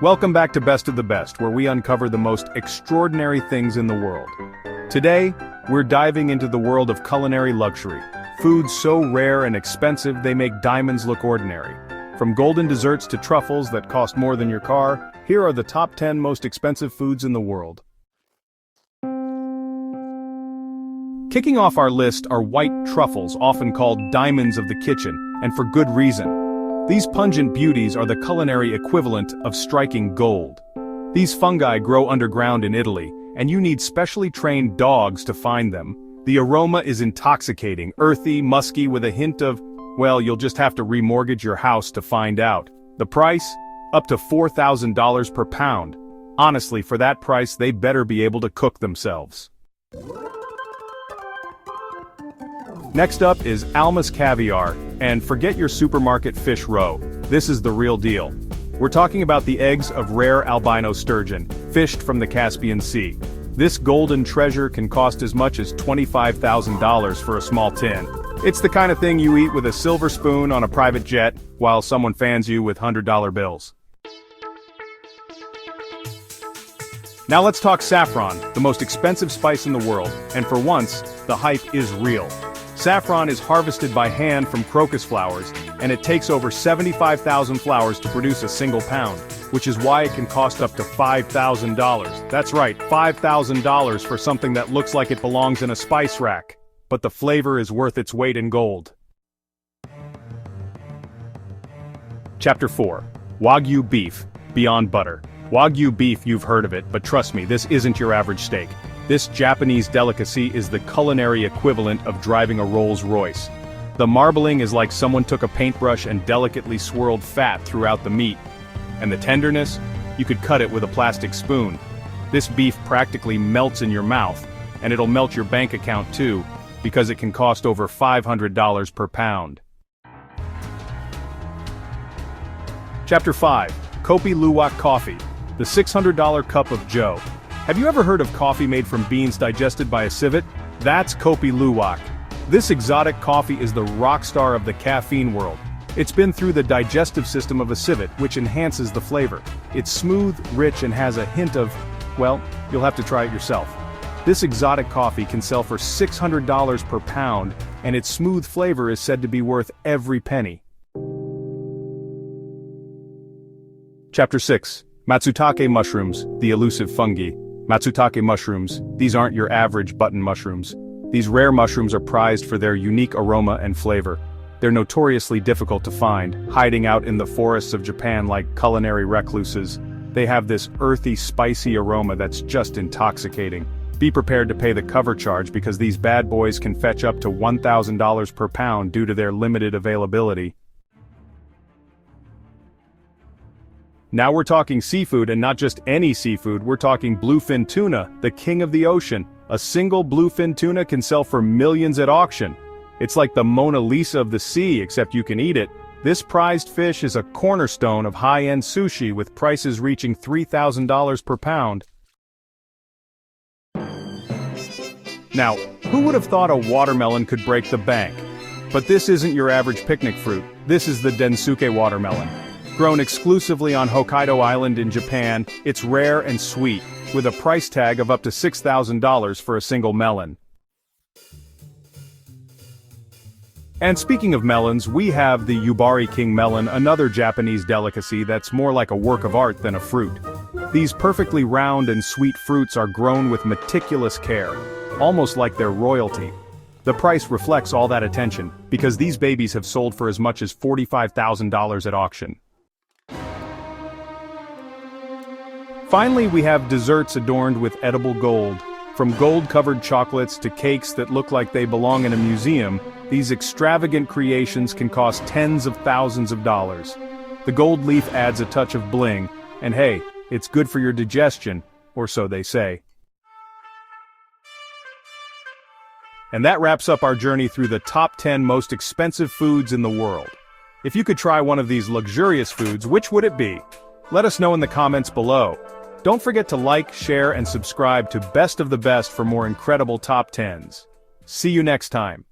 Welcome back to Best of the Best, where we uncover the most extraordinary things in the world. Today, we're diving into the world of culinary luxury. Foods so rare and expensive they make diamonds look ordinary. From golden desserts to truffles that cost more than your car, here are the top 10 most expensive foods in the world. Kicking off our list are white truffles, often called diamonds of the kitchen, and for good reason. These pungent beauties are the culinary equivalent of striking gold. These fungi grow underground in Italy, and you need specially trained dogs to find them. The aroma is intoxicating, earthy, musky with a hint of, well, you'll just have to remortgage your house to find out. The price? Up to $4,000 per pound. Honestly, for that price, they better be able to cook themselves. Next up is Almas caviar, and forget your supermarket fish roe. This is the real deal. We're talking about the eggs of rare albino sturgeon, fished from the Caspian Sea. This golden treasure can cost as much as $25,000 for a small tin. It's the kind of thing you eat with a silver spoon on a private jet, while someone fans you with $100 bills. Now let's talk saffron, the most expensive spice in the world, and for once, the hype is real. Saffron is harvested by hand from crocus flowers, and it takes over 75,000 flowers to produce a single pound, which is why it can cost up to $5,000. That's right, $5,000 for something that looks like it belongs in a spice rack. But the flavor is worth its weight in gold. Chapter 4. Wagyu beef, beyond butter. Wagyu beef, you've heard of it, but trust me, this isn't your average steak. This Japanese delicacy is the culinary equivalent of driving a Rolls-Royce. The marbling is like someone took a paintbrush and delicately swirled fat throughout the meat. And the tenderness? You could cut it with a plastic spoon. This beef practically melts in your mouth, and it'll melt your bank account too, because it can cost over $500 per pound. Chapter 5. Kopi luak coffee, the $600 cup of joe. Have you ever heard of coffee made from beans digested by a civet? That's Kopi luwak. This exotic coffee is the rock star of the caffeine world. It's been through the digestive system of a civet, which enhances the flavor. It's smooth, rich, and has a hint of, well, you'll have to try it yourself. This exotic coffee can sell for $600 per pound, and its smooth flavor is said to be worth every penny. Chapter 6. Matsutake mushrooms, the elusive fungi. Matsutake mushrooms, these aren't your average button mushrooms. These rare mushrooms are prized for their unique aroma and flavor. They're notoriously difficult to find, hiding out in the forests of Japan like culinary recluses. They have this earthy, spicy aroma that's just intoxicating. Be prepared to pay the cover charge because these bad boys can fetch up to $1,000 per pound due to their limited availability. Now we're talking seafood, and not just any seafood, we're talking bluefin tuna, the king of the ocean. A single bluefin tuna can sell for millions at auction. It's like the Mona Lisa of the sea, except you can eat it. This prized fish is a cornerstone of high-end sushi, with prices reaching $3,000 per pound. Now, who would have thought a watermelon could break the bank? But this isn't your average picnic fruit. This is the Densuke watermelon. Grown exclusively on Hokkaido Island in Japan, it's rare and sweet, with a price tag of up to $6,000 for a single melon. And speaking of melons, we have the Yubari King melon, another Japanese delicacy that's more like a work of art than a fruit. These perfectly round and sweet fruits are grown with meticulous care, almost like they're royalty. The price reflects all that attention, because these babies have sold for as much as $45,000 at auction. Finally, we have desserts adorned with edible gold. From gold-covered chocolates to cakes that look like they belong in a museum, these extravagant creations can cost tens of thousands of dollars. The gold leaf adds a touch of bling, and hey, it's good for your digestion, or so they say. And that wraps up our journey through the top 10 most expensive foods in the world. If you could try one of these luxurious foods, which would it be? Let us know in the comments below. Don't forget to like, share, and subscribe to Best of the Best for more incredible top 10s. See you next time.